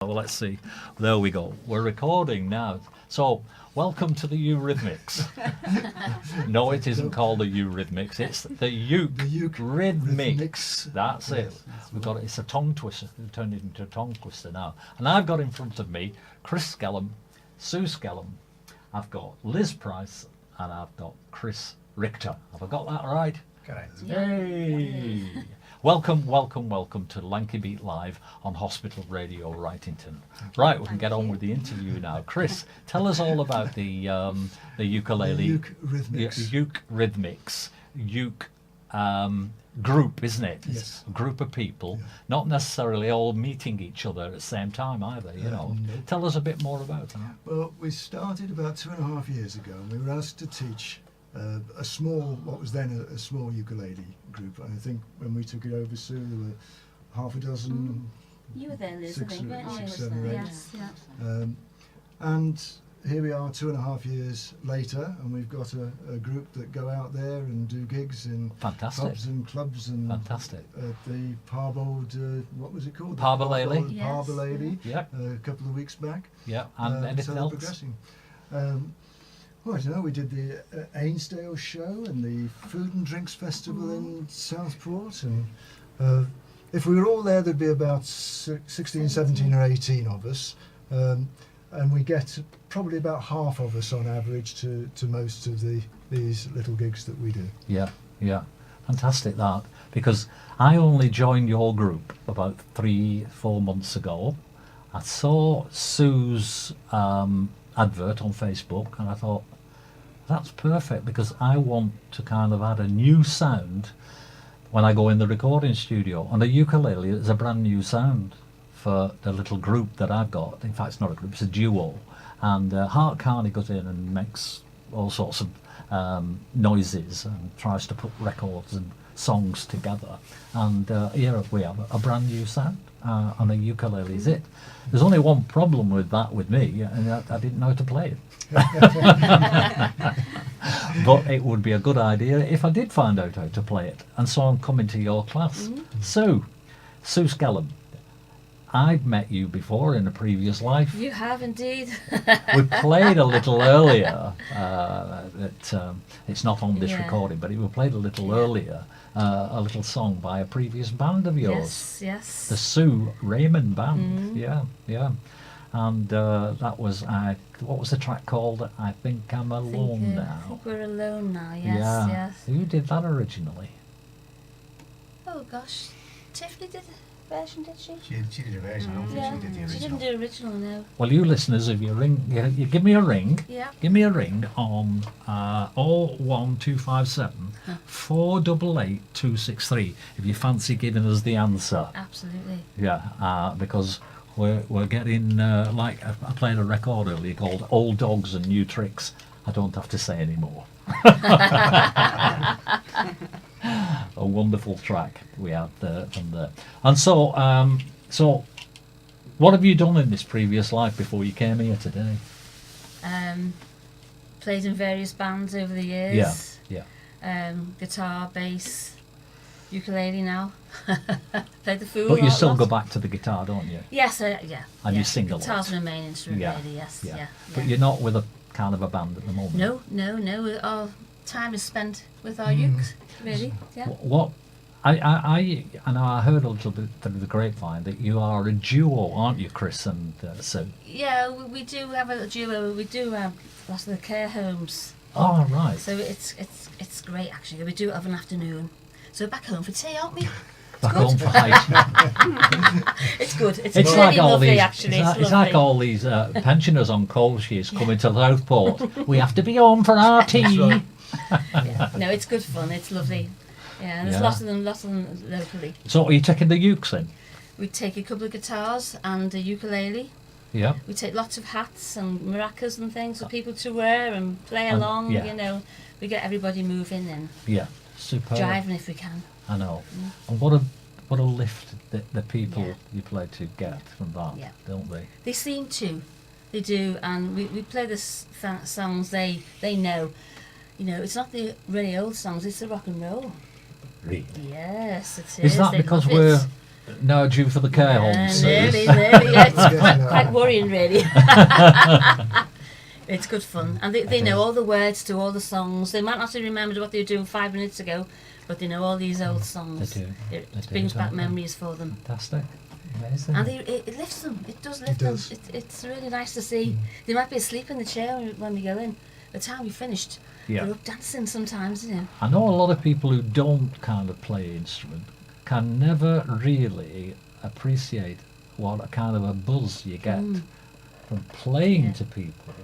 Well, let's see. There we go. We're recording now. So, welcome to the Uke-Rhythmix. No, it isn't called the Uke-Rhythmix. It's the Uke-Rhythmix. That's it. We've got it. It's a tongue twister. We've turned it into a tongue twister now. And I've got in front of me Chris Skellum, Sue Skellum. I've got Liz Price, and I've got Chris Richter. Have I got that right? Correct. Yay! Welcome to Lanky Beat Live on Hospital Radio Wrightington. Right, we can get on with the interview now. Chris, tell us all about the ukulele. Uke-Rhythmix. Uke-Rhythmix. Uke group, isn't it? Yes. It's a group of people, Yeah. not necessarily all meeting each other at the same time either, you know. No. Tell us a bit more about that. Well, we started about 2.5 years ago, and we were asked to teach a small, what was then a small ukulele group. And I think when we took it over, Sue, there were half a dozen. You were there, Liz, I Six think, or- weren't you? six, 7 or 8. Yes, yeah. And here we are 2.5 years later, and we've got a group that go out there and do gigs in Fantastic. pubs and clubs and Fantastic. the Parbold, what was it called? The Parbolele. Parbold- Yes. Parbolele, Yep, a couple of weeks back. yeah. And anything so we're else? progressing. Well, I don't know, we did the Ainsdale show and the Food and Drinks Festival in Southport, and if we were all there, there'd be about 16, 17 or 18 of us, and we get probably about half of us on average to most of these little gigs that we do. Yeah, yeah. Fantastic that. Because I only joined your group about 3-4 months ago. I saw Sue's advert on Facebook and I thought, that's perfect, because I want to kind of add a new sound when I go in the recording studio. And the ukulele is a brand new sound for the little group that I've got. In fact, it's not a group, it's a duo. And Hart Carney goes in and makes all sorts of noises and tries to put records and songs together. And here we have a brand new sound, and the ukulele is it. There's only one problem with that with me, and I didn't know how to play it. But it would be a good idea if I did find out how to play it. And so I'm coming to your class. Sue Skellum. I've met you before in a previous life. You have indeed. We played a little earlier. It's not on this Yeah. recording, but we played a little Yeah. earlier. A little song by a previous band of yours, Yes, the yes. Sue Raymond Band. Yeah, yeah. And that was what was the track called? I Think I'm I Alone think, I Now. think we're alone now, yes, Yeah. yes. Who did that originally? Oh gosh, Tiffany did a version, did she? She did a version. I don't think Yeah, she did the she original. didn't do original, no. Well, you listeners, if you ring, you give me a ring. Yeah. Give me a ring on 01257 488 263 if you fancy giving us the answer. Absolutely. Yeah, because we're getting like I played a record earlier called "Old Dogs and New Tricks." I don't have to say any more. A wonderful track we had from there. And so, what have you done in this previous life before you came here today? Played in various bands over the years. Yeah. Guitar, bass, ukulele now. Played the Fool. But you a still lot. go back to the guitar, don't you? Yes, yeah. And yeah. you sing a lot. Guitar's my main instrument, Yeah, really, yes. yeah. Yeah. But yeah. you're not with a kind of a band at the moment. No. Our time is spent with our ukes, really. Yeah. What? I know I heard a little bit through the grapevine that you are a duo, aren't you, Chris and Sue? Yeah, we do have a duo. We do have lots of the care homes, Oh, right. so it's great actually. We do have an afternoon. So we're back home for tea, aren't we? Back home for hiking. It's good. It's It's really like all lovely these. actually. It's like all these pensioners on coal sheets coming to Southport. We have to be home for our tea. right. Yeah. No, it's good fun. It's lovely. Yeah, and there's Yeah. lots of them locally. So are you taking the ukes in? We take a couple of guitars and a ukulele. Yeah. We take lots of hats and maracas and things for people to wear and play And- along. yeah. You know, we get everybody moving and Yeah. Superb. driving if we can. I know. And what a lift the people Yeah. you play to get from that, Yeah. don't they? They seem to. They do, and we play the songs they know. You know, it's not the really old songs, it's the rock and roll. Really. Yes, it is. Is that They because love we're it. No, due for the care homes. Nearly. Yeah, it's Yeah. quite worrying, really. It's good fun, and they know all the words to all the songs. They might not have remembered what they were doing 5 minutes ago, but they know all these old songs. They do. It They do, brings back don't they? memories for them, Fantastic. Amazing. and it lifts them. It does lift does. them. It's really nice to see. They might be asleep in the chair when we go in. By the time we finished, Yeah. they're up dancing sometimes, you know. I know a lot of people who don't kind of play instrument can never really appreciate what a kind of a buzz you get from playing Yeah. to people,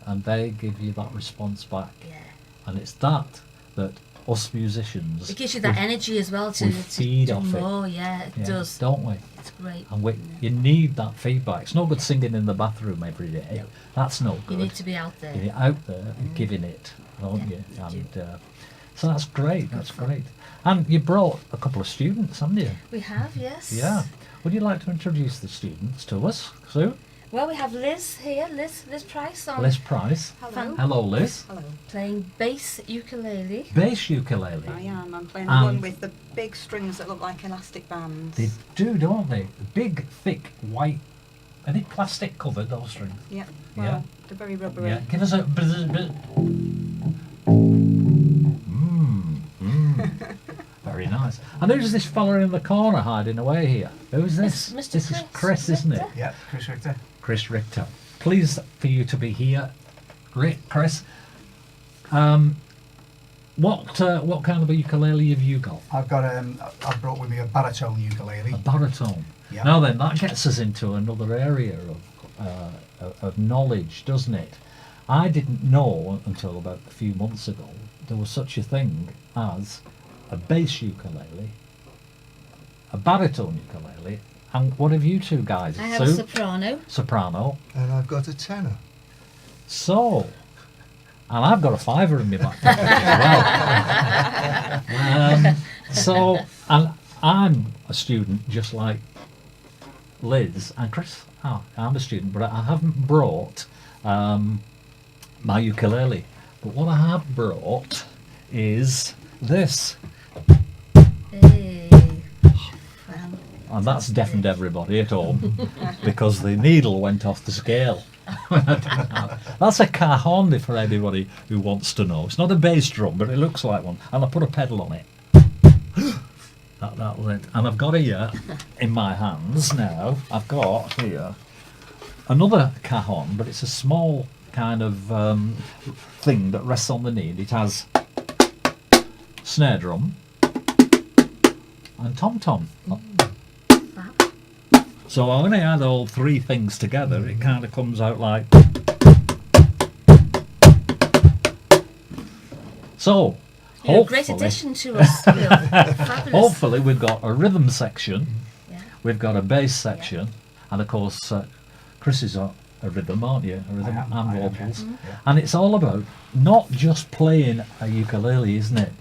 and they give you that response back. Yeah. And it's that us musicians, It gives you that we- energy as well to we feed do off it. more. Yeah, it yeah, does. don't we? It's great. And you need that feedback. It's no good singing in the bathroom every day. No. That's no You good. need to be out there. You're out there and giving it, don't Yeah, you? you do. And so that's great. That's great. And you brought a couple of students, haven't you? We have, yes. Yeah. Would you like to introduce the students to us, Sue? Well, we have Liz here, Liz Price on Liz Price. Hello. Hello, Liz. Hello. playing bass ukulele. Bass ukulele. I am. I'm playing And- the one with the big strings that look like elastic bands. They do, don't they? Big, thick, white. Are they plastic covered, those strings? Yeah. Yeah. Well, they're very rubbery. Yeah. Give us a. Very nice. And who's this fella in the corner hiding away here? Who's this? Mr. This is Chris, isn't it? Yeah, Chris Richter. Chris Richter. Pleased for you to be here. Great, Chris. What kind of a ukulele have you got? I've got I've brought with me a baritone ukulele. A baritone. Yeah. Now then, that gets us into another area of knowledge, doesn't it? I didn't know until about a few months ago there was such a thing as a bass ukulele, a baritone ukulele, and what have you two guys? I have a Sue? soprano. Soprano. And I've got a tenor. So, and I've got a fiver in my back pocket as well. So, and I'm a student just like Liz and Chris. Oh, I'm a student, but I haven't brought my ukulele. But what I have brought is this, Hey. and that's deafened everybody at home because the needle went off the scale. That's a cajon for anybody who wants to know. It's not a bass drum, but it looks like one, and I put a pedal on it. That was it. And I've got here in my hands now. I've got here another cajon, but it's a small kind of thing that rests on the knee, and it has snare drum and tom tom. Fab. So when I add all three things together, it kind of comes out like. So, You're a great hopefully, addition to us, Will. Fabulous. hopefully we've got a rhythm section, Yeah. we've got a bass section, and of course Chris is a rhythm, aren't you? A rhythm I am, and I am, vocals. yes. Yeah. And it's all about not just playing a ukulele, isn't it?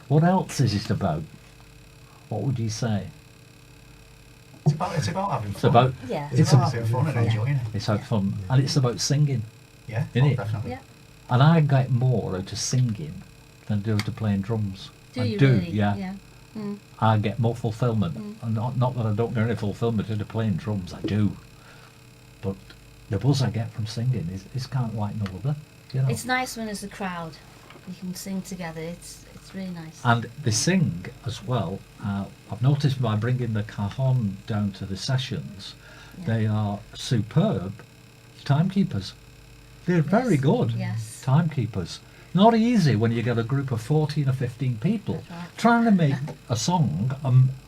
What else is it about? What would you say? It's about having fun. It's about Yeah. It's It's a- about having fun and enjoying it. it's about fun, and it's about singing. Yeah, Innit? definitely. Yeah. And I get more out of singing than I do out of playing drums. Do I you do, really? yeah. Yeah. Mm. I get more fulfilment. And not that I don't get any fulfilment out of playing drums, I do. But the buzz I get from singing is kind of like no other, you know. It's nice when there's a crowd. You can sing together. It's really nice. And they sing as well. I've noticed by bringing the cajon down to the sessions, Yeah. they are superb timekeepers. They're very Yes, good yes. timekeepers. Not easy when you get a group of 14 or 15 people That's right. trying to make a song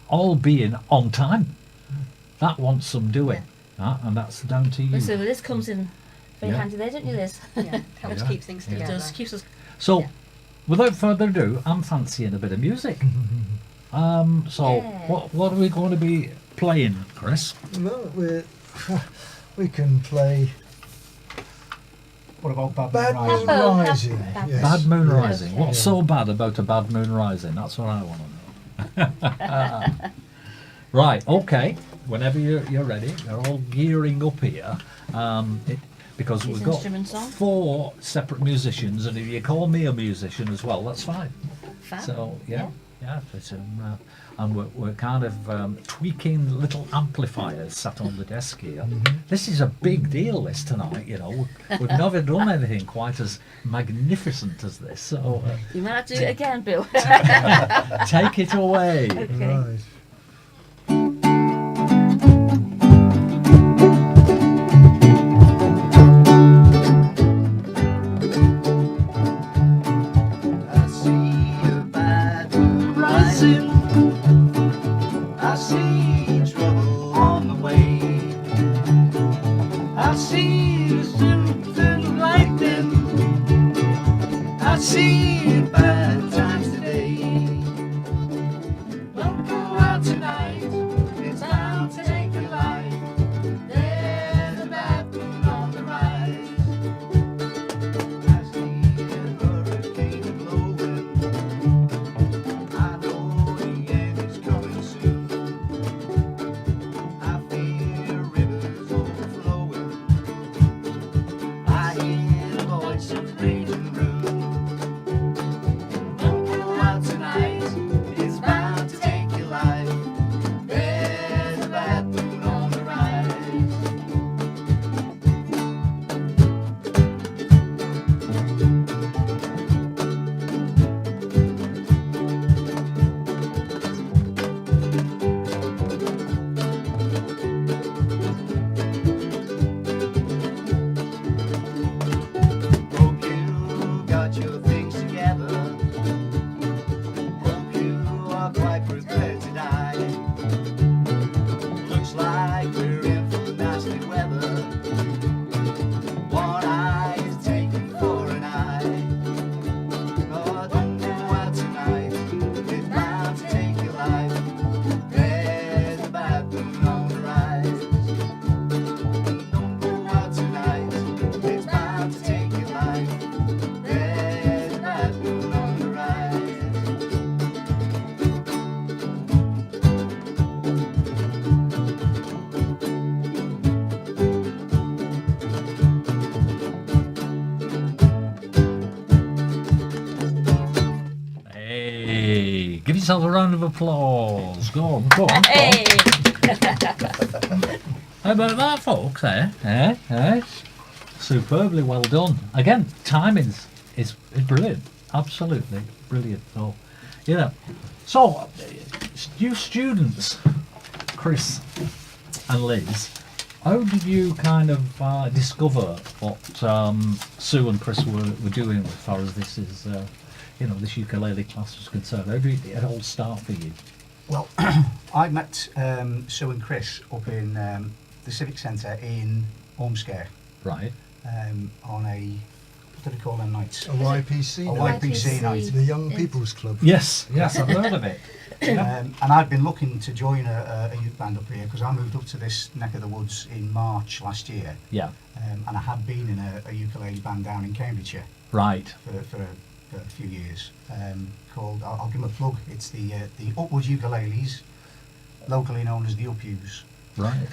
all being on time. That wants some doing. And that's down to you. So Liz comes in very Yeah. handy there, don't you, Liz? Yeah. Helps Yeah. keep things Yeah. It together. does. Keeps us. So, Yeah. without further ado, I'm fancying a bit of music. So, Yeah. what are we going to be playing, Chris? Well, we can play What about Bad Bad Moon Moon Rising? Rising. Bad Yes. Bad Moon Yeah. Rising. What's Okay. so bad about a Bad Moon Rising? That's what I want to know. Right, okay. Whenever you're ready, we're all gearing up here. Because These we've got instruments on. 4 separate musicians, and if you call me a musician as well, that's fine. Fab. So, yeah. Yeah, and we're kind of tweaking little amplifiers sat on the desk here. This is a big deal, this tonight, you know. We've never done anything quite as magnificent as this, so You might have to do it again, Bill. take it away. Okay. Right. I see a battle rising. I see trouble on the way. I see the silver lightning. I see bad times today. Don't go out tonight. It's bound to take your life. There's a bad moon on the rise. I see a hurricane blowing. I know the end is coming soon. I feel rivers overflowing. I hear the voice of raging ruin. Don't go out tonight, it's bound to take your life. There's a bad moon on the rise. Hope you got your things together. Hope you are quite prepared to die. Looks like we're in for nasty weather. One eye is taken for an eye. Oh, don't go out tonight. It's bound to take your life. There's a bad moon on the rise. Don't go out tonight. It's bound to take your life. There's a bad moon on the rise. Hey, give yourself a round of applause. Go on, go on. Hey! How about that, folks? Superbly well done. Again, timing is brilliant. Absolutely brilliant. So, yeah. So, you students, Chris and Liz, how did you kind of discover what Sue and Chris were doing as far as this is, this ukulele class was concerned? How did it all start for you? Well, I met Sue and Chris up in the Civic Centre in Ormskirk Right. on a, what do they call them nights? A YPC A night. YPC night. The Young People's Club. Yes, I've heard of it. And I'd been looking to join a youth band up here because I moved up to this neck of the woods in March last year, Yeah, and I had been in a ukulele band down in Cambridgeshire right. for a few years, called, I'll give them a plug, it's the Upwood Ukuleles, locally known as the Upus. Right.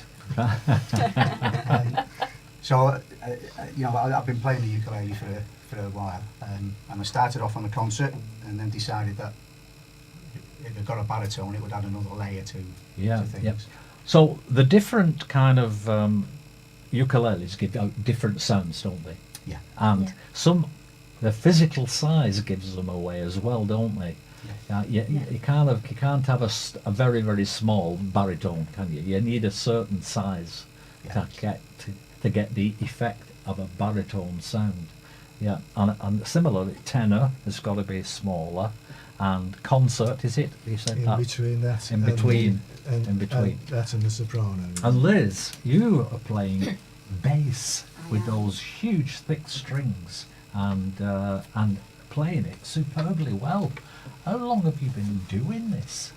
So, I've been playing the ukulele for a while, and I started off on a concert and then decided that if it got a baritone, it would add another layer to things. Yep. So the different kind of ukuleles give out different sounds, don't they? Yeah. And Yeah. the physical size gives them away as well, don't they? Yeah. You can't have a very, very small baritone, can you? You need a certain size Yeah. to get the effect of a baritone sound. Yeah, and similarly, tenor has got to be smaller, and concert, is it? You said In that. between that. In and between. the- and- In between. and that and the soprano. And Liz, you are playing bass I with am. those huge, thick strings, and playing it superbly well. How long have you been doing this?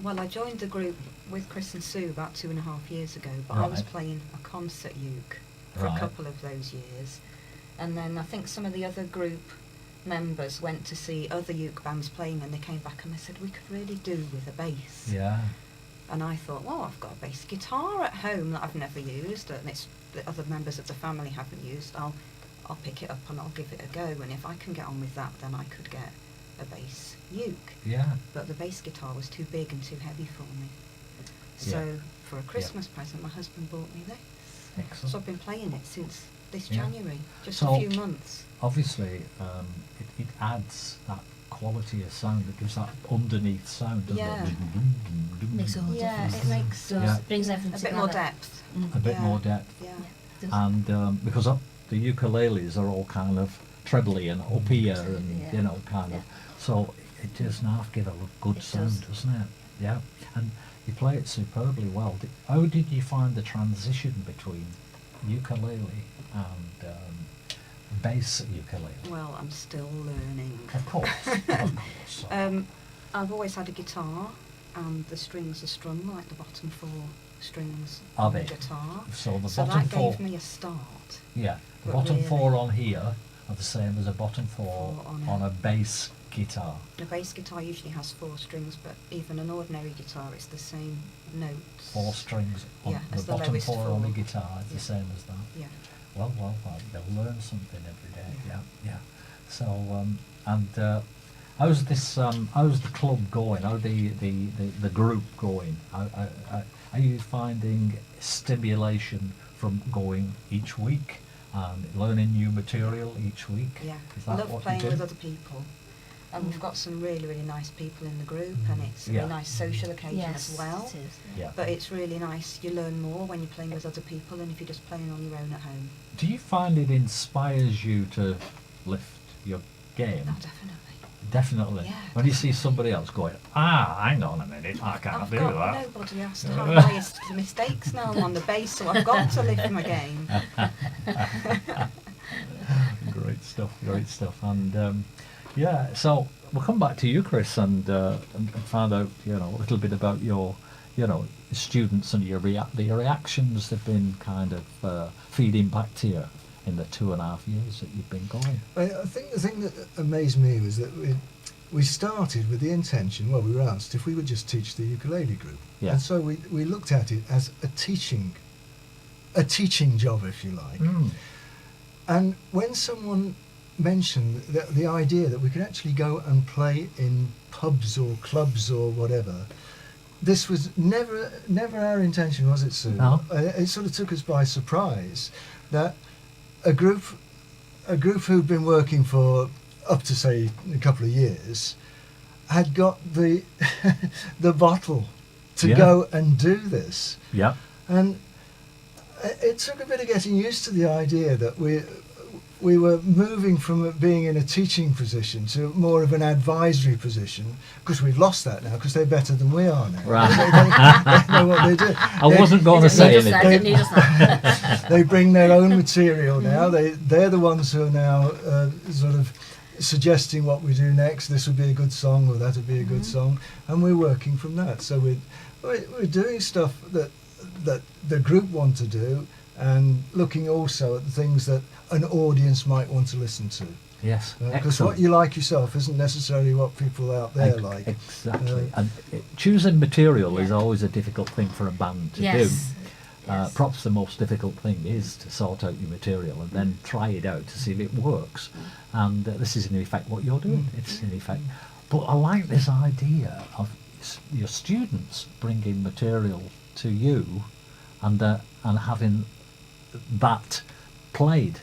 Well, I joined the group with Chris and Sue about 2.5 years ago, but I was Right. playing a concert uke for Right. a couple of those years. And then I think some of the other group members went to see other uke bands playing, and they came back and they said, we could really do with a bass. Yeah. And I thought, well, I've got a bass guitar at home that I've never used, and it's the other members of the family haven't used. I'll pick it up and I'll give it a go, and if I can get on with that, then I could get a bass uke, Yeah. but the bass guitar was too big and too heavy for me. So for a Christmas present, my husband bought me this. Excellent. So I've been playing it since this Yeah. January, just So- a few months. Obviously, it adds that quality of sound. It gives that underneath sound, doesn't Yeah. it? Makes all the Yeah, difference. it makes Does. Yeah. It brings everything a together. bit more depth. A bit Yeah. more depth. Yeah. Yeah, does. And because the ukuleles are all kind of trebly and up here and, Yeah. you know, kind of. So it does half give a good It sound, does. doesn't it? Yeah. And you play it superbly well. How did you find the transition between ukulele and bass ukulele? Well, I'm still learning. Of course, of course. I've always had a guitar, and the strings are strung like the bottom 4 strings Are on the they? guitar. So the So bottom that 4, gave me a start. yeah, the but bottom really- 4 on here are the same as a bottom 4 Four on on a- a bass guitar. The bass guitar usually has 4 strings, but even an ordinary guitar, it's the same notes. 4 strings on Yeah, the as the bottom lowest 4 on the 4. guitar is Yeah. the same as that. Yeah. Well, they'll learn something every day. Yeah, Yeah. yeah. So, how's the club going? How the group going? Are you finding stimulation from going each week and learning new material each week? Yeah, Is I that love what playing you do? with other people. And we've got some really, really nice people in the group, and it's a Yeah. really nice social occasion Yes, as well. it is. Yeah. But it's really nice. You learn more when you're playing with other people than if you're just playing on your own at home. Do you find it inspires you to lift your game? Oh, definitely. Definitely. Yeah, When you see somebody else going, hang on a minute, I can't I've do got that. nobody has to have highest mistakes now on the bass, so I've got to lift my game. Great stuff. And yeah, so we'll come back to you, Chris, and find out, a little bit about your, students and the reactions they've been kind of feeding back to you in the 2.5 years that you've been going. I think the thing that amazed me was that we started with the intention, well, we were asked if we would just teach the ukulele group. Yeah. And so we looked at it as a teaching job, if you like. Mm. And when someone mentioned the idea that we could actually go and play in pubs or clubs or whatever, this was never our intention, was it, Sue? No. It sort of took us by surprise that a group who'd been working for up to, say, a couple of years had got the the bottle to Yeah. go and do this. Yeah. And it took a bit of getting used to the idea that we were moving from being in a teaching position to more of an advisory position, because we've lost that now, because they're better than we are now. Right. They know what they do. I wasn't going to say anything. Didn't need us that. They bring their own material now. They're the ones who are now sort of suggesting what we do next. This would be a good song, or that would be a good song, and we're working from that. So we're doing stuff that the group want to do, and looking also at the things that an audience might want to listen to. Yes. Because what you like yourself isn't necessarily what people out there like. Exactly. And choosing material is always a difficult thing for a band to do. Yes. Perhaps the most difficult thing is to sort out your material and then try it out to see if it works. And this is in effect what you're doing. It's in effect. But I like this idea of your students bringing material to you and having that played,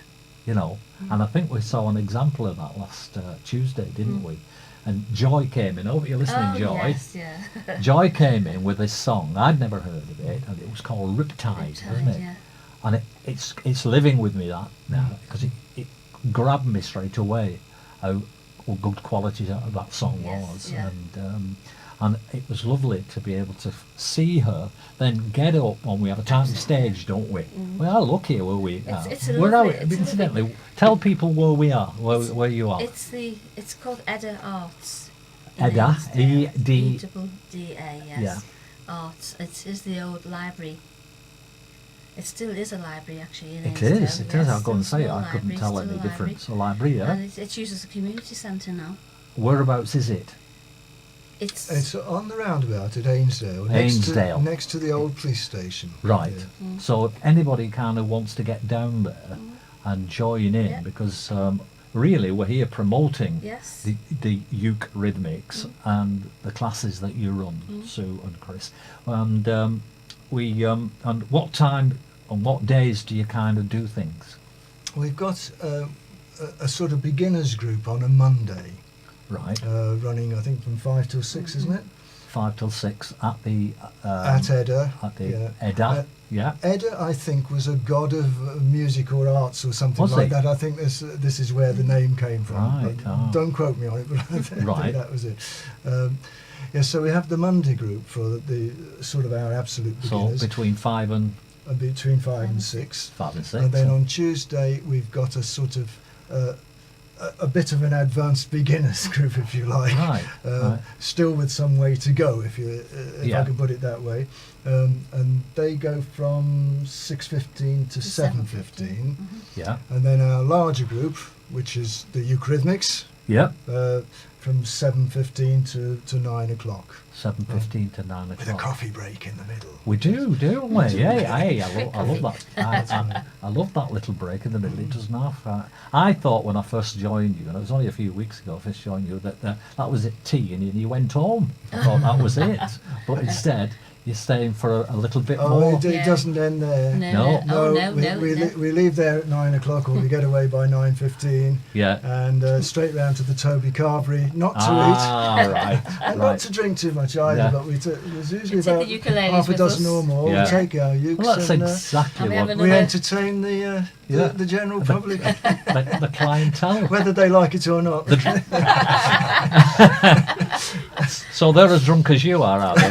And I think we saw an example of that last Tuesday, didn't we? And Joy came in. You're listening, Joy. Yes, yeah. Joy came in with this song. I'd never heard of it, and it was called Riptide, wasn't it? Yeah. And it's living with me that now, because it grabbed me straight away how good quality that song Yes, was, yeah. and it was lovely to be able to see her then get up when we have a tiny stage, don't we? We are lucky where we are. It's a We're lovely- out, it's a incidentally, lovely- tell people where we are, where you are. It's called Edda Arts. in Edda, Ainsdale. E-D- E-double-D-A, yes. Yeah. Arts. It is the old library. It still is a library, actually. In It Ainsdale. is. It is. I'll go and say it. Small I couldn't library, tell still any a library. difference. A library, yeah. And it's used as a community centre now. Whereabouts is it? It's on the roundabout at Ainsdale. Ainsdale. Next to the old police station. Right. Yeah. Mm. So if anybody kind of wants to get down there and join in, Yeah. because really we're here promoting Yes. the Uke-Rhythmix and the classes that you run, Sue and Chris. And and what time on what days do you kind of do things? We've got a sort of beginners group on a Monday, Right, running I think from 5 till 6, isn't it? 5 till 6 at the At Edda. at the yeah. Edda. Yeah. Edda, I think, was a god of music or arts or something Was like he? that. I think this is where the name came from. Right, but oh. Don't quote me on it, but I think Right. that was it. Yeah, so we have the Monday group for the sort of our absolute So beginners, between 5 and between 5 and 6. 5 and 6. And then on Tuesday we've got a sort of a bit of an advanced beginners group, if you like. Right, right. Still with some way to go, if Yeah. I can put it that way. And they go from 6:15 to 7:15. Yeah. And then our larger group, which is the Uke-Rhythmix, Yeah. from 7:15 to 9 o'clock, 7:15 to 9 with a o'clock. coffee break in the middle. We do, don't we? Yeah, I love that. That's right. I love that little break in the middle. It doesn't have. I thought when I first joined you, and it was only a few weeks ago I first joined you, that that was it, tea, and you went home. I thought that was it, but instead you're staying for a little bit Oh, more. it Yeah. doesn't end there. No. Oh, no, we, no, we, no. we leave there at 9 o'clock, or we get away by 9:15, Yeah. and straight round to the Toby Carvery, not to eat. Right. And Right. not to drink too much either, Yeah. but there's usually We take about the ukuleles half a with dozen us. or more. Yeah. We take our ukes Well, that's and exactly And we have what we another- entertain Yeah. the general public, the clientele. whether they like it or not. So they're as drunk as you are, are they?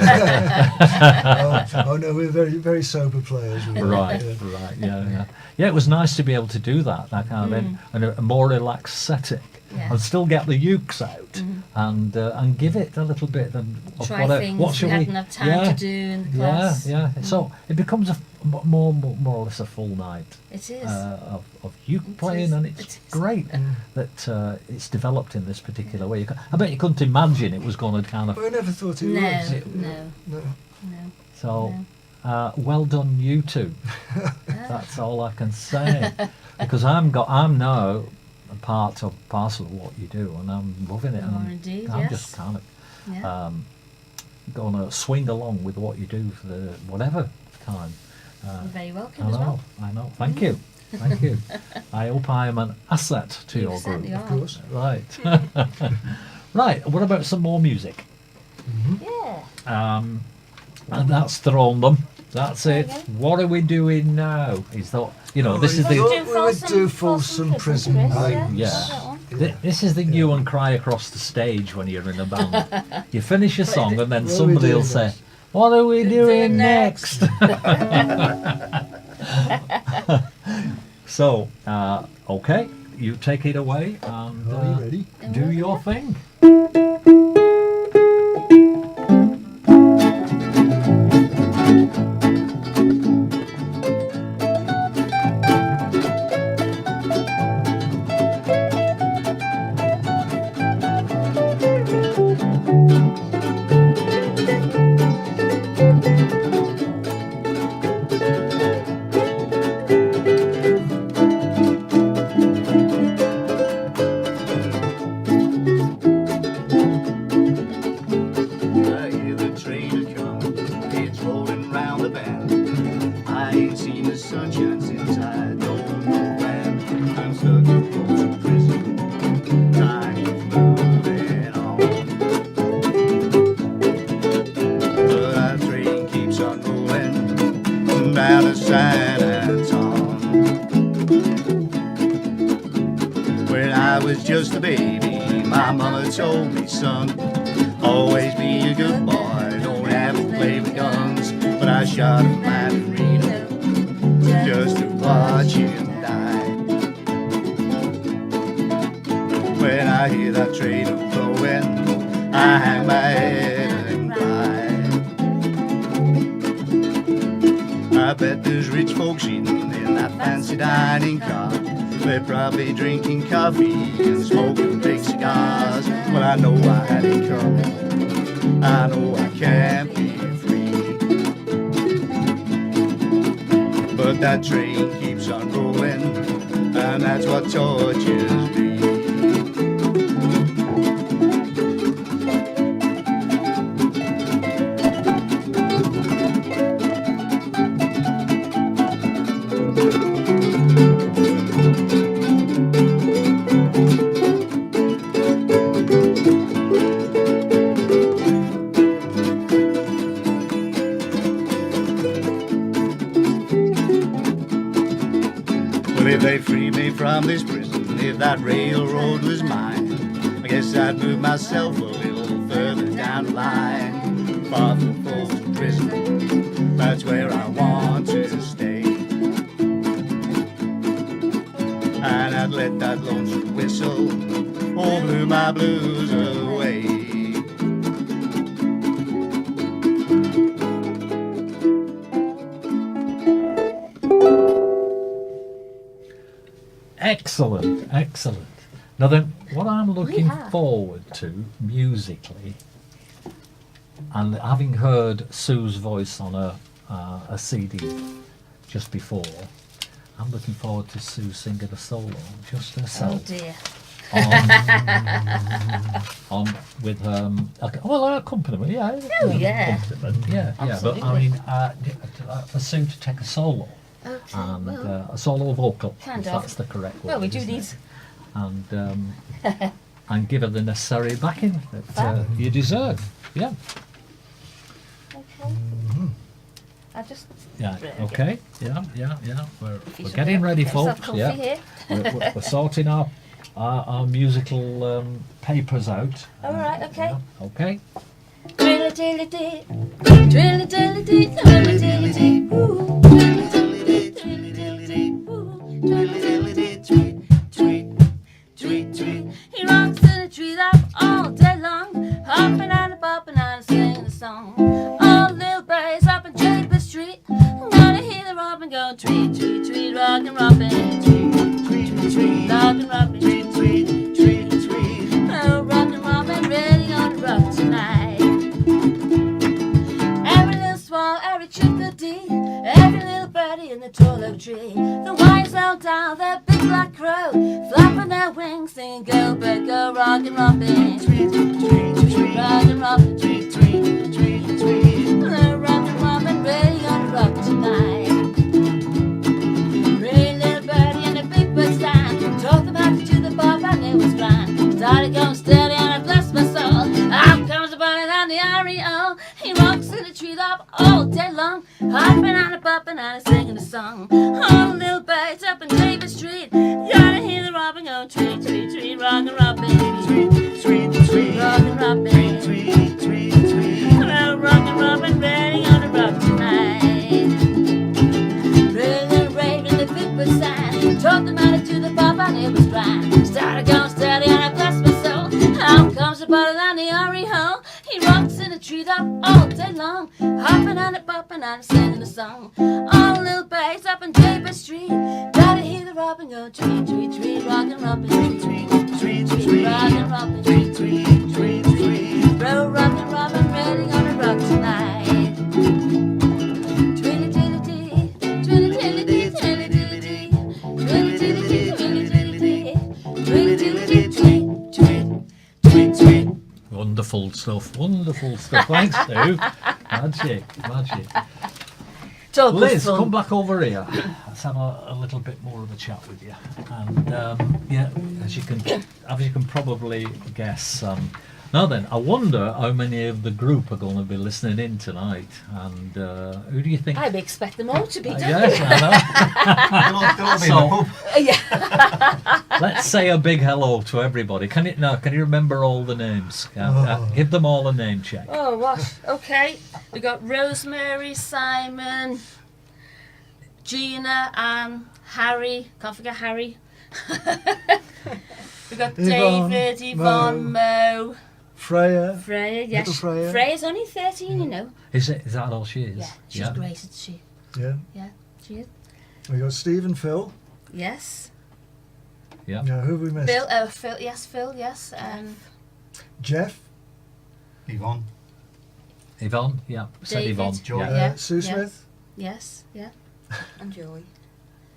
Oh no, we're very, very sober players. We are. Right, Yeah. right, yeah. Yeah, it was nice to be able to do that kind of in a more relaxed setting, Yeah. and still get the ukes out and give it a little bit and of Try things what we shall hadn't had time to do in the class. Yeah. So it becomes more or less a full night It is. of uke It playing, is, and it it's is. great that it's developed in this particular way. I bet you couldn't imagine it was going to kind of. I never thought it No, was. no, No. no. So, well done, you two. That's all I can say. Because I'm now a part of parcel of what you do, and I'm loving it. You and are indeed, I'm yes. just kind of Yeah. going to swing along with what you do for the whatever time. You're very I welcome as well. know. Thank you. Thank you. I hope I am an asset to You your group. certainly Of are. course. Right. Right. What about some more music? Yeah. And that's thrown them. That's it. Okay. What are we doing now? Is that this is we the would do Folsom Prison Blues. yeah. This is the you and cry across the stage when you're in a band. You finish a song and then What are we somebody will doing say, next? "What are we doing next?" So, okay, you take it away and Are you ready? do your thing. I hear the train a come, it's rolling round the bend. I ain't seen the sunshine since I don't know when. I'm stuck in Folsom Prison, time is moving on. But that train keeps on rolling down to San Antonio. When I was just a baby, my mama told me, son, always be a good boy, don't have to play with guns. But I shot a man in Reno just to watch him die. When I hear that train a-blowing, I hang my head and cry. I bet there's rich folks eating in that fancy dining car. They're probably drinking coffee and smoking big cigars. Well, I know I had it coming. I know I can't be free. But that train keeps on rolling, and that's what tortures me. Well, if they free me from this prison, if that railroad was mine, I guess I'd move myself a little further down the line. Far from Folsom Prison, that's where I want to stay. And I'd let that lonesome whistle all blew my blues away. Excellent, excellent. Now then, what I'm looking forward to musically, and having heard Sue's voice on a CD just before, I'm looking forward to Sue singing a solo, just herself. Oh dear. On with accompaniment, yeah. Oh, yeah. Accompaniment, yeah. But I Absolutely. mean, for Sue to take a solo. Okay. And Well, a solo vocal, Kind if of. that's the correct word. well, we do isn't need. it? And give her the necessary backing that you deserve. Yeah, Okay. I just. yeah, Right, okay, yeah. We're If you getting ready, get yourself folks. comfy Yeah, here. we're sorting our musical papers out. All right, okay. Yeah, okay. Drill-a-dill-a-dee, drill-a-dill-a-dee, drill-a-dill-a-dee, ooh, drill-a-dill-a-dee, drill-a-dill-a-dee, ooh, drill-a-dill-a-dee, tweet, tweet, tweet, tweet. He rocks in a tree top all day long, hopping and a bopping and a singing a song. All little birds up in Draper Street, gonna hear the robin go tweet, tweet, tweet, rockin' robin, tweet, tweet, tweet, rockin' robin, tweet, tweet, tweet, tweet. Oh, rockin' robin, ready on the rock tonight. Every little swallow, every chickadee, every little birdie in the tall oak tree. The wise old owl, the big black crow, flapping their wings, singing go bird, go rockin' robin, tweet, tweet, tweet, rockin' robin, tweet, tweet, tweet, tweet. Oh, rockin' robin, ready on the rock tonight. Pretty little birdie in a big bird stand, told them how to do the bob and it was grand. Started going steady and I bless my soul. Out comes the bunny and the REO. He rocks in the treetop all day long, hopping and a bopping and a singing a song. All the little birds up in Davis Street, you gotta hear the robin go tweet, tweet, tweet, rockin' robin, tweet, tweet, tweet, rockin' robin, tweet, tweet, tweet. Well, rockin' robin, ready on the rock tonight. Pretty little raven in the big bird stand, taught them how to do the bob and it was grand. Started going steady and I bless my soul. Out comes the bottle and the REO. He rocks in a treetop all day long, hopping and a bopping and a singing a song. All the little birds up in Draper Street, gotta hear the robin go tweet, tweet, tweet, rockin' robin, tweet, tweet, tweet, tweet, rockin' robin, tweet, tweet, tweet, tweet. Bro, rockin' robin, ready on the rock tonight. Twilly-dilly-dee, twilly-dilly-dee, twilly-dilly-dee, twilly-dilly-dee, twilly-dilly-dee, twilly-dilly-dee, tweet, tweet, tweet, tweet. Wonderful stuff, wonderful stuff. Thanks, Sue. Magic. Liz, come back over here. Let's have a little bit more of a chat with you. And yeah, as you can probably guess. Now then, I wonder how many of the group are going to be listening in tonight. And who do you think? I would expect them all to be, don't Yes, you? I They'll all be in the pub. Yeah. know. Let's say a big hello to everybody. Can you remember all the names? Give them all a name check. Oh, what? Okay. We got Rosemary, Simon, Gina, Anne, Harry. Can't forget Harry. We got Yvonne, David, Yvonne, Mo, Freya. Freya. Yes, Little Freya. Freya's only 13, you know. Is that all she is? Yeah, she's great, isn't she? Yeah. Yeah, she is. We got Steve and Phil. Yes. Yeah. Now, who have we missed? Phil, Phil, yes. Jeff. Yvonne. Yvonne, yeah. Said David. Yvonne. Joy. Yeah. Yeah. Sue Smith. Yes, yeah. And Joy.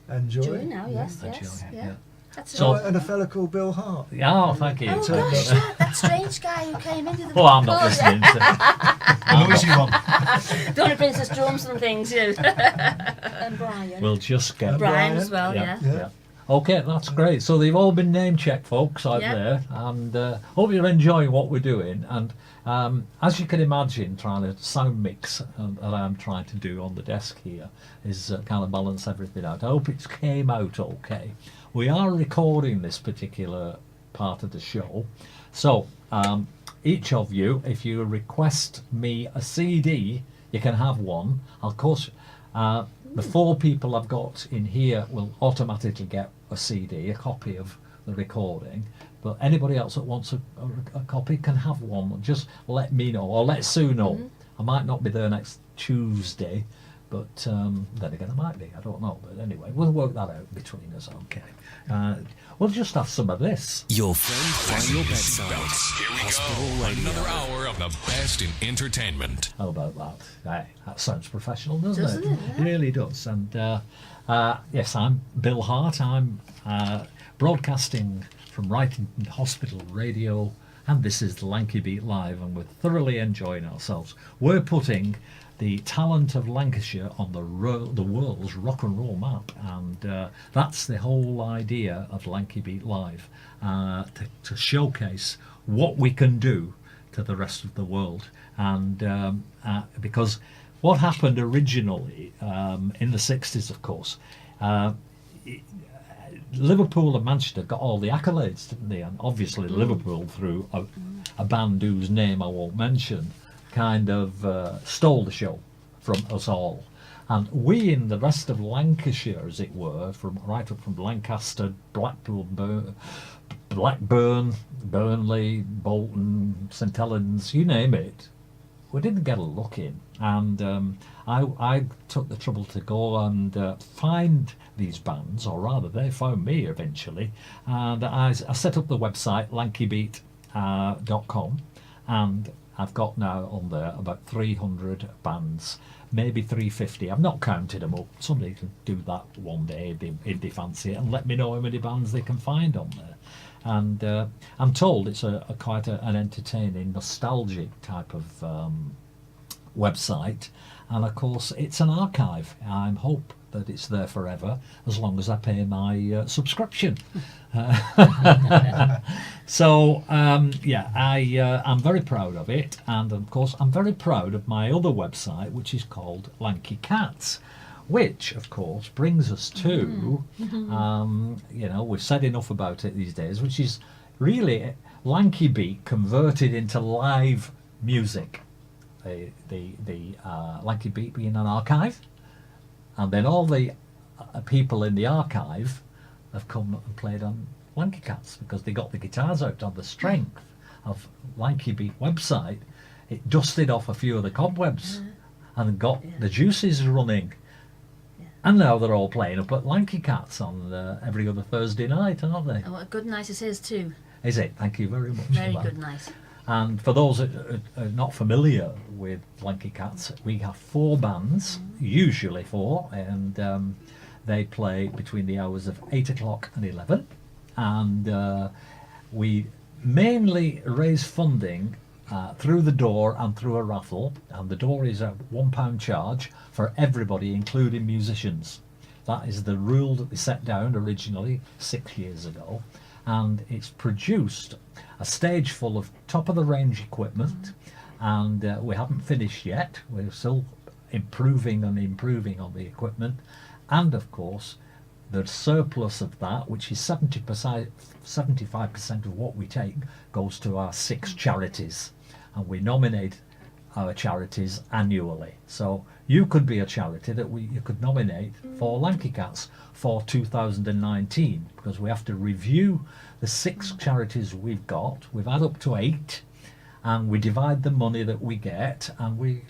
And Joy. Joy now, yes, And yes, Joy, yeah. That's So- it. And a fella called Bill Hart. Yeah, oh, thank you. Oh Take gosh, that. yeah, that strange guy who came into the Oh, I'm not Oh, listening to The noisy one. Don't want drums and things, you know. And Brian. We'll just get And Brian Brian. as well, yeah. Yeah. Okay, that's great. So they've all been name checked, folks, out Yep. there, and hope you're enjoying what we're doing. And as you can imagine, trying to sound mix that I'm trying to do on the desk here is kind of balance everything out. I hope it came out okay. We are recording this particular part of the show, so each of you, if you request me a CD, you can have one. Of course, the 4 people I've got in here will automatically get a CD, a copy of the recording. But anybody else that wants a copy can have one. Just let me know, or let Sue know. I might not be there next Tuesday, but then again I might be. I don't know. But anyway, we'll work that out between us. Okay. We'll just have some of this. Your friend by your bedside. Here we Hospital go. Radio. Another hour of the best in entertainment. How about that? Hey, that sounds professional, doesn't Doesn't it? it? Yeah. It really does. And yes, I'm Bill Hart. I'm broadcasting from Wrighton Hospital Radio, and this is the Lanky Beat Live, and we're thoroughly enjoying ourselves. We're putting the talent of Lancashire on the world's rock and roll map, and that's the whole idea of Lanky Beat Live, to showcase what we can do to the rest of the world. And because what happened originally in the 60s, of course, Liverpool and Manchester got all the accolades, didn't they? And obviously Liverpool, through a band whose name I won't mention, kind of stole the show from us all. And we in the rest of Lancashire, as it were, right up from Lancaster, Blackpool, Blackburn, Burnley, Bolton, St Helens, you name it, we didn't get a look in. And I took the trouble to go and find these bands, or rather they found me eventually, and I set up the website lankybeat.com, and I've got now on there about 300 bands, maybe 350. I've not counted them up. Somebody can do that one day if they fancy it, and let me know how many bands they can find on there. And I'm told it's quite an entertaining, nostalgic type of website, and of course it's an archive. I hope that it's there forever, as long as I pay my subscription. So yeah, I'm very proud of it, and of course I'm very proud of my other website, which is called Lanky Cats, which of course brings us to you know, we've said enough about it these days, which is really Lanky Beat converted into live music. The Lanky Beat being an archive, and then all the people in the archive have come and played on Lanky Cats, because they got the guitars out on the strength of Lanky Beat website. It dusted off a few of the cobwebs and got the juices running. And now they're all playing up at Lanky Cats on every other Thursday night, aren't they? And what a good night it is too. Is it? Thank you very much. Very for that. good night. And for those that are not familiar with Lanky Cats, we have 4 bands, usually 4, and they play between the hours of 8 o'clock and 11. And we mainly raise funding through the door and through a raffle, and the door is a £1 charge for everybody, including musicians. That is the rule that they set down originally 6 years ago, and it's produced a stage full of top of the range equipment, and we haven't finished yet. We're still improving on the equipment, and of course the surplus of that, which is 75% of what we take, goes to our 6 charities, and we nominate our charities annually. So you could be a charity that you could nominate for Lanky Cats for 2019, because we have to review the 6 charities we've got. We've had up to 8, and we divide the money that we get and we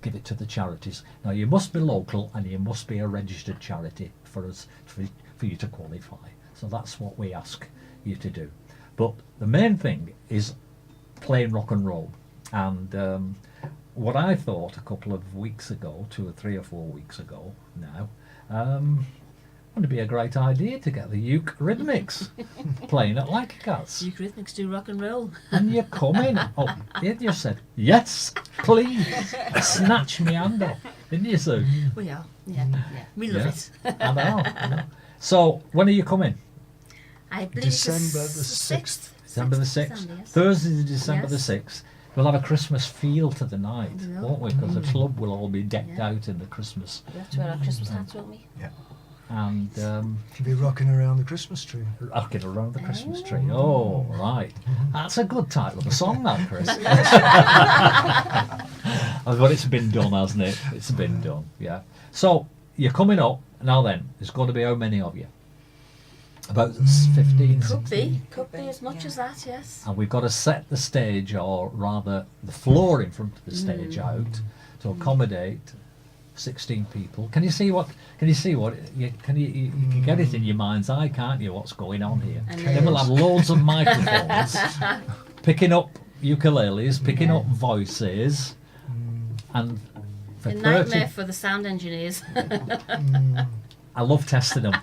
give it to the charities. Now you must be local and you must be a registered charity for you to qualify. So that's what we ask you to do. But the main thing is playing rock and roll. And what I thought a couple of weeks ago, 2 or 3 or 4 weeks ago now, would be a great idea to get the Uke-Rhythmix playing at Lanky Cats. Uke-Rhythmix do rock and roll. And you come in. Oh, you just said, yes, please. Snatch me hand off. Didn't you, Sue? We are, yeah. We love it. I know. So, when are you coming? I believe December it's the 6th. December the 6th? December, yes. Thursday, December Yes. the 6th. We'll have a Christmas feel to the night, We will. won't we? Because the club will all be decked Yeah. out in the Christmas. We have to wear our Christmas hats, won't we? And You'll be rocking around the Christmas tree. rocking around the Christmas tree. Oh, right. That's a good title of a song, that, Chris. But it's been done, hasn't it? It's been done, yeah. So, you're coming up. Now then, there's going to be how many of you? About 15, Could 16? be. Could be as much as that, yes. And we've got to set the stage, or rather the floor in front of the stage out to accommodate 16 people. Can you see what you can get it in your mind's eye, can't you, what's going on here? And Then we'll have loads of microphones picking up ukuleles, picking Yeah. up voices, and for A 30 nightmare for the sound engineers. I love testing them.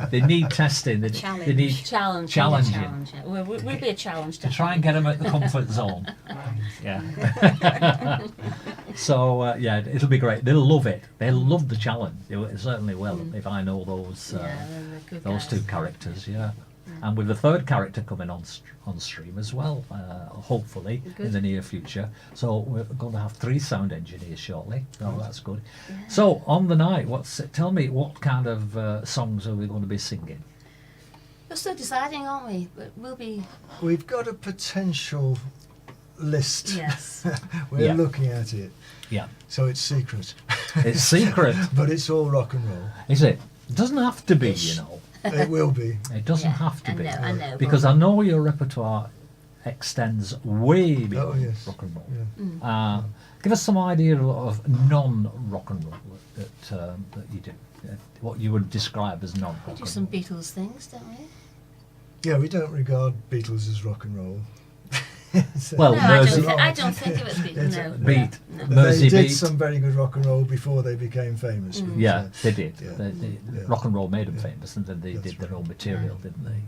They need testing. They need Challenge. challenging. Challenge. Yeah. We'll be a challenge. to try and get them out the comfort zone. Yeah. So yeah, it'll be great. They'll love it. They'll love the challenge. They certainly will. If I know those good those guys. two characters, yeah. And with the third character coming on stream as well, hopefully in Good. the near future. So we're going to have 3 sound engineers shortly. Oh, that's good. So on the night, tell me what kind of songs are we going to be singing? We're still deciding, aren't we? But we'll be. We've got a potential list. Yes. We're Yeah. looking at it, Yeah, so it's secret. it's secret, But it's all rock and roll. is it? It doesn't have to be, Ish. you know. It will be. It doesn't Yeah, have to I be. know, I know, Because but- I know your repertoire extends way beyond Oh, yes. rock and roll. Yeah. Give us some idea of non-rock and roll that you do. What you would describe as We non-rock do and some roll. Beatles things, don't we? Yeah, we don't regard Beatles as rock and roll. So- Well, No, Mersey- I don't think of it as Beatles. It's No. Beat. No. They Mersey did beat. some very good rock and roll before they became famous. but, Yeah, they did. yeah. They- Yeah. Rock and roll made them Yeah. famous, and then they That's did their right. own material, didn't they?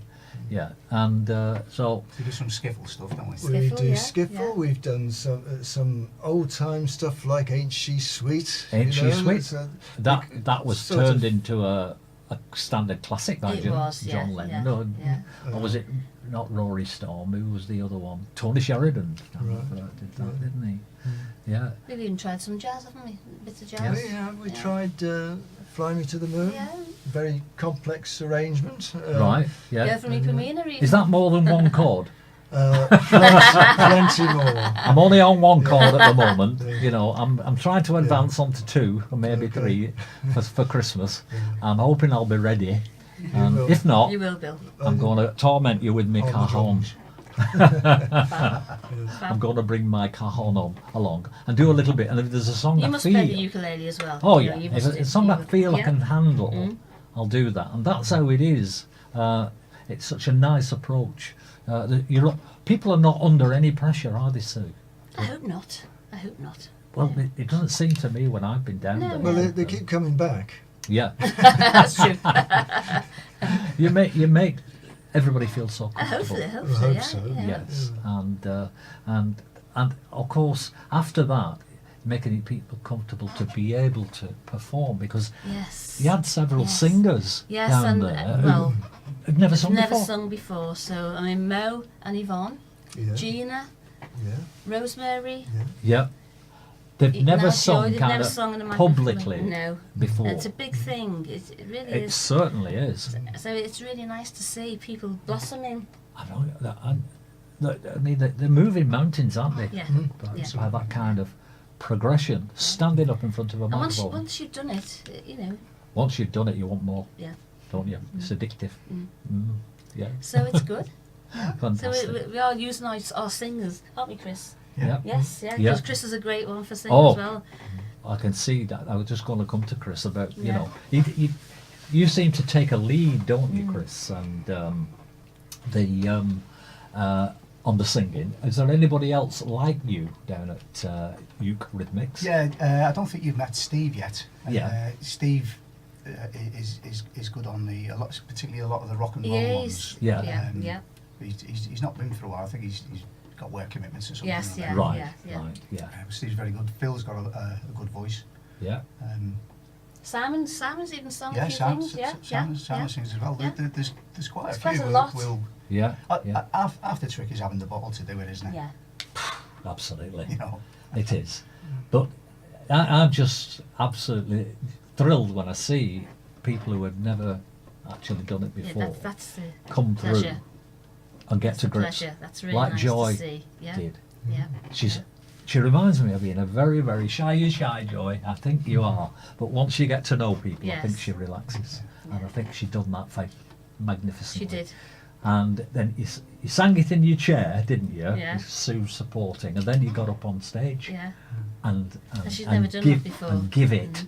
Yeah, and so We do some skiffle stuff, don't we? We Skiffle, do yeah, skiffle. yeah. We've done some old time stuff like Ain't She Sweet? Ain't She Sweet? it's a- that was sort of- turned into a standard classic by It was, yeah, John Lennon. yeah, No, yeah. or was it not Rory Storm? Who was the other one? Tony Sheridan. Right. Did that, Yeah. didn't he? Yeah. We've even tried some jazz, haven't we? Bits of jazz. Yes. We Yeah. tried Fly Me to the Moon. Yeah. Very complex arrangement. Right. Yeah, Yeah. from Ipamina even. Is that more than one chord? Plenty more. I'm only on one chord at the moment. Yeah. You know, I'm trying to advance on to 2 or maybe Okay. 3 for Christmas. I'm hoping I'll be ready. And will. if not, You will, Bill. I'm going to torment you with my On the cajon. drums. I'm going to bring my cajon along and do a little bit. And if there's a song You I must feel, play the ukulele as well. oh You yeah, know, you if must it's do- a song you I will. feel I Yeah. can handle, Mm. I'll do that. And that's how it is. It's such a nice approach. People are not under any pressure, are they, Sue? I hope not. I hope not. Well, Yeah. it doesn't seem to me when I've been down No, there. Well, they keep coming back. Yeah, That's true. you make everybody feel so I hope comfortable. so. I hope I so. hope Yeah. so. Yeah. Yes, and of course after that, making people comfortable to be able to perform, because Yes. you had several Yes. singers Yes, down and there well, who'd never sung never before. sung before. So I mean, Mo and Yvonne, Yeah. Gina, Yeah. Rosemary. Yeah, they've Now never Joy, sung they've kind never of sung in a microphone. publicly No. before. It's a big thing. It really It is. certainly is. So it's really nice to see people blossoming. I mean, they're moving mountains, aren't they? Yeah. By that kind of progression, standing up in front of a And microphone. once you've done it, you know, Once you've done it, you want more, yeah. don't you? It's addictive. Yeah, So it's good. So fantastic. we are using our singers, aren't we, Chris? Yeah. Yes, yeah. Yeah. Because Chris is a great one for singing Oh. as well. I can see that. I was just going to come to Chris about, you Yeah. know, you seem to take a lead, don't you, Chris? And on the singing. Is there anybody else like you down at Uke-Rhythmix? Yeah, I don't think you've met Steve yet. Yeah. Steve is good on particularly a lot of the rock and roll Yeah, ones. Yeah. Yeah, Um, yeah. He's not been for a while. I think he's got work commitments or something. Yes, like yeah. that. Right, yeah. right, yeah, Steve's very good. Phil's got a good voice. yeah. Simon's even sung Yeah, a few Sam things. Yeah, Simon yeah. sings as well. Yeah. There's quite There's a quite few. a lot. Yeah, yeah, Half the trick is having the bottle to do it, isn't it? Yeah. absolutely. You know. It is. But I'm just absolutely thrilled when I see people who have never actually done it Yeah, before that's the come through pleasure. and get That's to the grips, pleasure. That's really like nice Joy to see. Yeah. did. Yeah. She reminds me of being a very, very shy Joy. I think you are. But once you get to know people, I think Yes. she relaxes. And Yeah. I think she done that magnificently. She did. And then you sang it in your chair, didn't you? Yeah. With Sue supporting. And then you got up on stage Yeah. and she'd never done that before. And give it.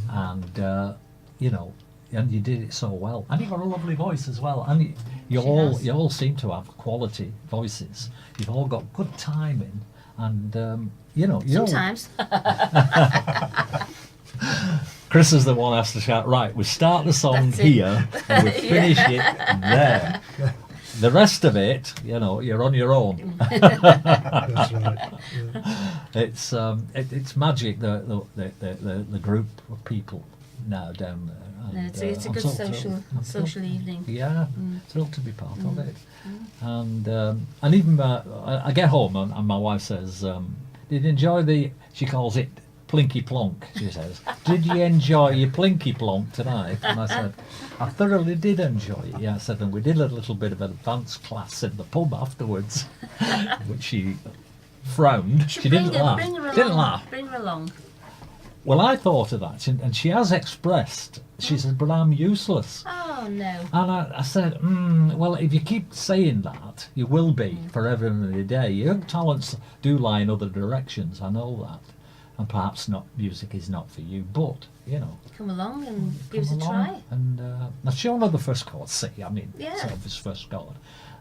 And, you know, and you did it so well. And you've got a lovely voice as well. And you all seem to have quality voices. You've all got good timing. And, you know, Sometimes. Chris is the one who has to shout, right, we start the song That's it. here and we finish it there. The rest of it, you know, you're on your own. That's right. Yeah. It's magic, the group of people now down there. No, And, it's a I'm good so social thrilled. evening. Yeah, thrilled to be part of it. And even I get home and my wife says, did you enjoy she calls it plinky plonk, she says. Did you enjoy your plinky plonk tonight? And I said, I thoroughly did enjoy it. Yeah, I said, and we did a little bit of an advanced class in the pub afterwards, which she frowned. She didn't laugh. Bring her along. Didn't laugh. Bring her along. Well, I thought of that, and she has expressed, she said, but I'm useless. Oh no. And I said, well, if you keep saying that, you will be forever and a day. Your talents do lie in other directions, I know that. And perhaps music is not for you, but, you know. Come along and give us come a along. try. And now she only the first chord, C, I mean, Yeah. sort of his first chord.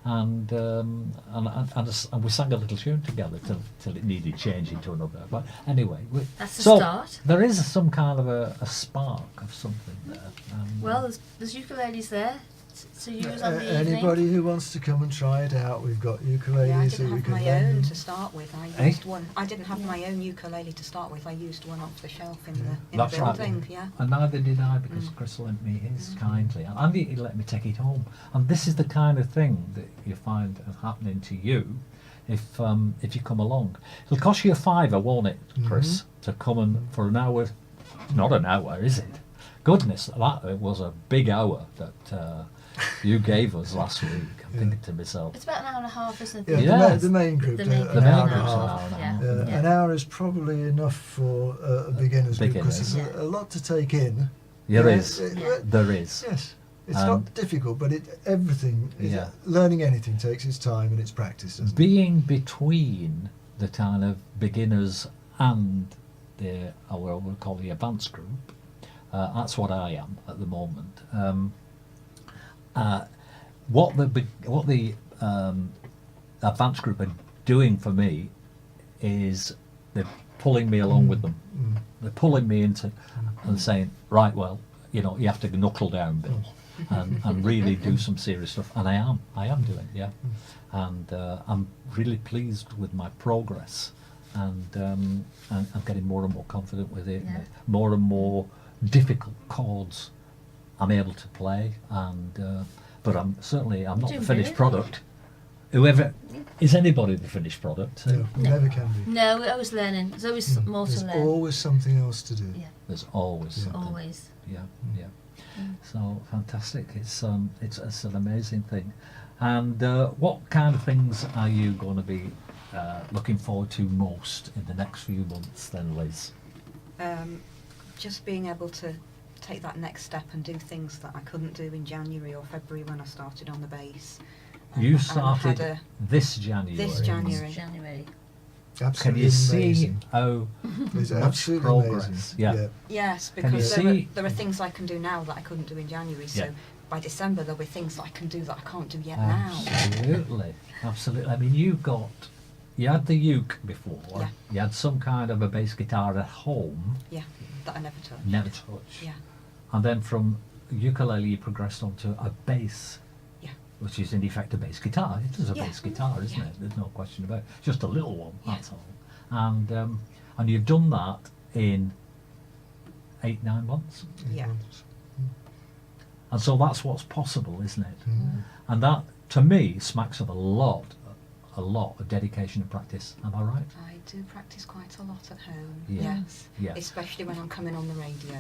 And we sang a little tune together till it needed changing to another. But anyway, That's the so start. there is some kind of a spark of something there. And, Well, there's ukuleles there to use on the evening. Anybody who wants to come and try it out, we've got ukuleles Yeah, I that didn't we have can my lend own them. to start with. I used one. I didn't have my own ukulele to start with. I used one off the shelf in the That's right. building. Yeah. And neither did I, because Chris lent me his kindly, and he let me take it home. And this is the kind of thing that you find happening to you if you come along. It'll cost you £5, won't it, Chris, to come and for an hour? Not an hour, is it? Goodness, that was a big hour that you gave us last week. I'm thinking to myself, It's about an hour and a half, isn't Yeah, it? Yeah. the main group, The main an the main hour and a group's an half. hour and a Yeah. half. Yeah. An hour is probably enough for a beginner's group because Beginners. there's a lot to take in. There Yeah, is. Yeah. There is. Yes, it's And- not difficult, but everything. Yeah. Learning anything takes its time and its practice, doesn't it? Being between the kind of beginners and what we'll call the advanced group, that's what I am at the moment. What the advanced group are doing for me is they're pulling me along with them. They're pulling me into and saying, right, well, you know, you have to knuckle down, Bill, and really do some serious stuff. And I am doing, yeah. And I'm really pleased with my progress, and I'm getting more and more confident with it. Yeah. More and more difficult chords I'm able to play, and but I'm not Doing the finished brilliant. product. Whoever is anybody the finished product? No, never can be. No, we're always learning. There's always more There's to learn. always something else to do. Yeah, There's always Yeah. something. always. Yeah. So fantastic! It's an amazing thing. And what kind of things are you going to be looking forward to most in the next few months, then, Liz? Just being able to take that next step and do things that I couldn't do in January or February when I started on the bass. You And I had started this January. this January. January. Can Absolutely you see amazing. how It's much absolutely progress? amazing. Yeah. Yes, Can you because see- there are things I can do now that I couldn't do in January. So Yeah. by December there'll be things that I can do that I can't do yet Absolutely, absolutely. I mean, you had the uke before. Yeah. You had some kind of a bass guitar at home, now. Yeah, that I never touched. never touched. Yeah, And then from ukulele, you progressed onto a bass, yeah, which is in effect a bass guitar. It is a Yeah. bass guitar, isn't Yeah. it? There's no question about it. Just a little one, Yeah. that's all. And you've done that in 8-9 months. Yeah. And so that's what's possible, isn't it? Mm. And that, to me, smacks of a lot of dedication and practice. Am I right? I do practice quite a lot at home. Yeah. Yes. Yeah. Especially when I'm coming on the radio.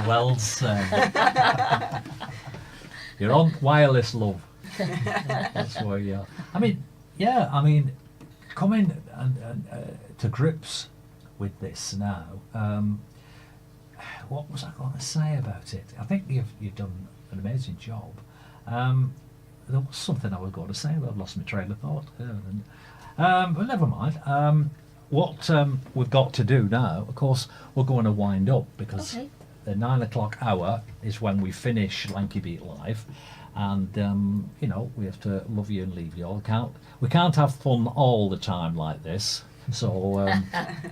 Well said. You're on wireless, love. That's where you are. I mean, yeah, coming to grips with this now, what was I going to say about it? I think you've done an amazing job. There was something I was going to say, but I've lost my train of thought. But never mind. What we've got to do now, of course, we're going to wind up because Okay. the 9 o'clock hour is when we finish Lanky Beat Live, and we have to love you and leave you all. We can't have fun all the time like this, so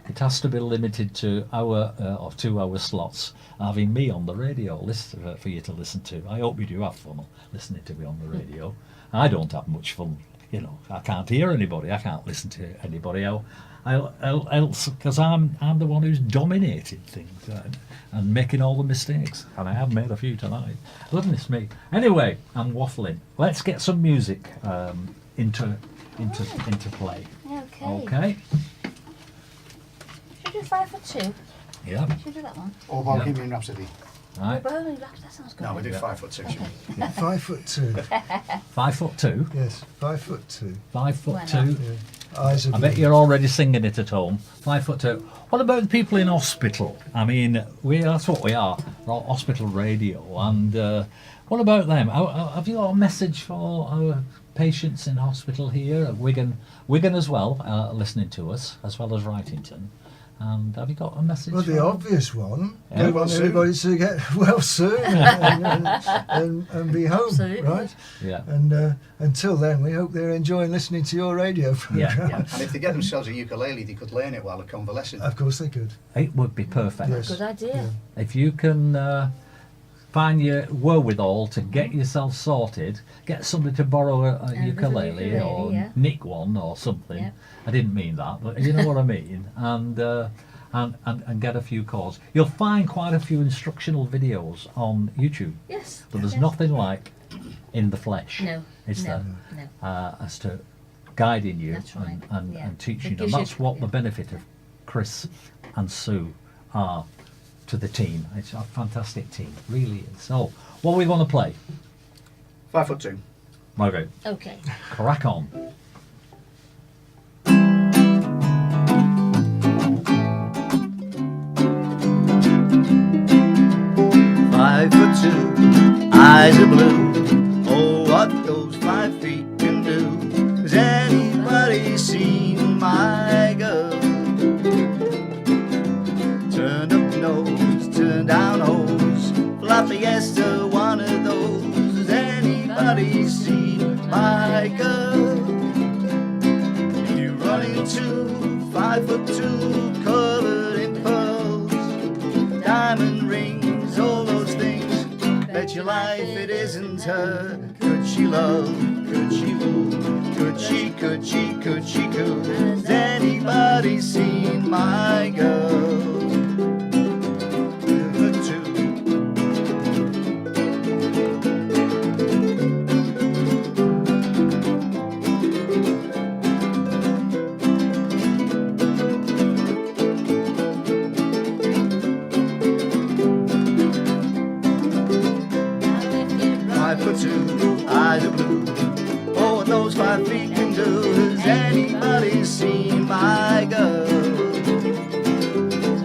it has to be limited to hour or 2 hour slots. Having me on the radio list for you to listen to. I hope you do have fun listening to me on the radio. I don't have much fun. I can't hear anybody. I can't listen to anybody else because I'm the one who's dominating things and making all the mistakes, and I have made a few tonight. Goodness me. Anyway, I'm waffling. Let's get some music into play. Okay. Okay. Should we do 5 for 2? Yeah. Should we do that one? Or Bohemian Rhapsody. Right. Bohemian Rhapsody, that sounds good. No, we did 5 foot 6. 5'2". 5'2". Yes, 5'2". 5'2". Yeah. Eyes are I bet blue. you're already singing it at home. 5'2". What about the people in hospital? That's what we are. We're all hospital radio. And what about them? Have you got a message for our patients in hospital here at Wigan as well, listening to us, as well as Wrightington? And have you got a message? Well, for the them? obvious one. Yeah. We want Soon. everybody to get well soon and be home, Absolutely. right? Yeah. And until then, we hope they're enjoying listening to your radio program. Yeah. And if they get themselves a ukulele, they could learn it while they're convalescing. Of course they could. It would be perfect. Yes. Good idea. If you can find your wherewithal to get yourself sorted, get somebody to borrow a ukulele ukulele, or yeah. nick one or something. Yeah. I didn't mean that, but you know what I mean. And get a few chords. You'll find quite a few instructional videos on YouTube, Yes. but there's yes. nothing like in the flesh. No. Is no, there? No. As to guiding you That's right, and yeah. teaching It you. And gives you- that's what the yeah. benefit of Chris and Sue are to the team. It's a fantastic team, really is. So, what are we going to play? 5 foot 2. Okay, Okay. crack on. 5 foot 2, eyes are blue. Oh, what those 5 feet can do. Has anybody seen my girl? Turned up nose, turned down hose, floppy yes to one of those. Has anybody seen my girl? If you run into 5 foot 2, covered in pearls, diamond rings, all those things. Bet your life it isn't her. Could she love? Could she woo? Could she, could she, could she coo? Has anybody seen my girl? 5 foot 2. Eyes are blue. Oh, what those 5 feet can do. Has anybody seen my girl?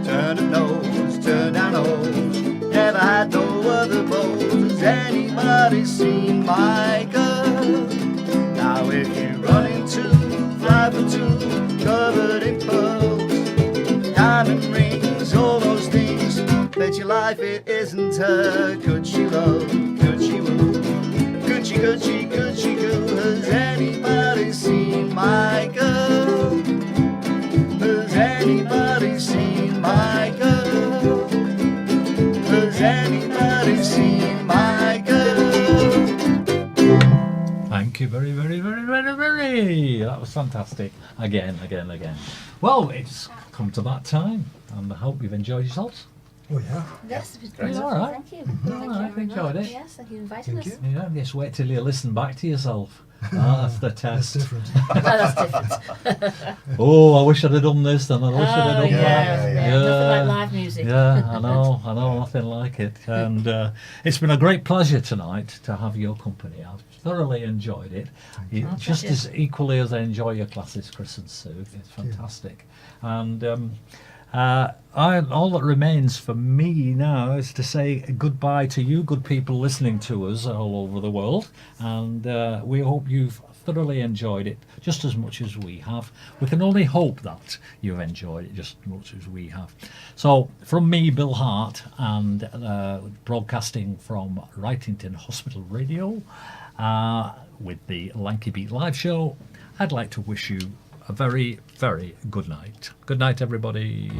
Turn up nose, turn down hose, never had no other beaux. Has anybody seen my girl? Now if you run into 5 foot 2, covered in pearls, diamond rings, all those things. Bet your life it isn't her. Could she love? Could she woo? Could she, could she, could she go? Has anybody seen my girl? Has anybody seen my girl? Has anybody seen my girl? Thank you very, very, very, very, very. That was fantastic. Again. Well, it's come to that time, and I hope you've enjoyed yourselves. Oh yeah. Yes, it was Great. great. All right. Thank you. All Thank right, you very enjoyed much. it. Yes, thank you for inviting Thank us. you. Yeah, just wait till you listen back to yourself. That's the That's test. different. Oh, that's different. Oh, I wish I'd have done this, and I wish I'd have Oh, done yeah, that. yeah. Nothing like live music. Yeah, I know, nothing like it. And it's been a great pleasure tonight to have your company. I've thoroughly enjoyed it. Our Just pleasure. as equally as I enjoy your classes, Chris and Sue. It's fantastic. And all that remains for me now is to say goodbye to you, good people listening to us all over the world. And we hope you've thoroughly enjoyed it just as much as we have. We can only hope that you've enjoyed it just as much as we have. So from me, Bill Hart, and broadcasting from Wrightington Hospital Radio with the Lanky Beat Live Show, I'd like to wish you a very, very good night. Good night, everybody.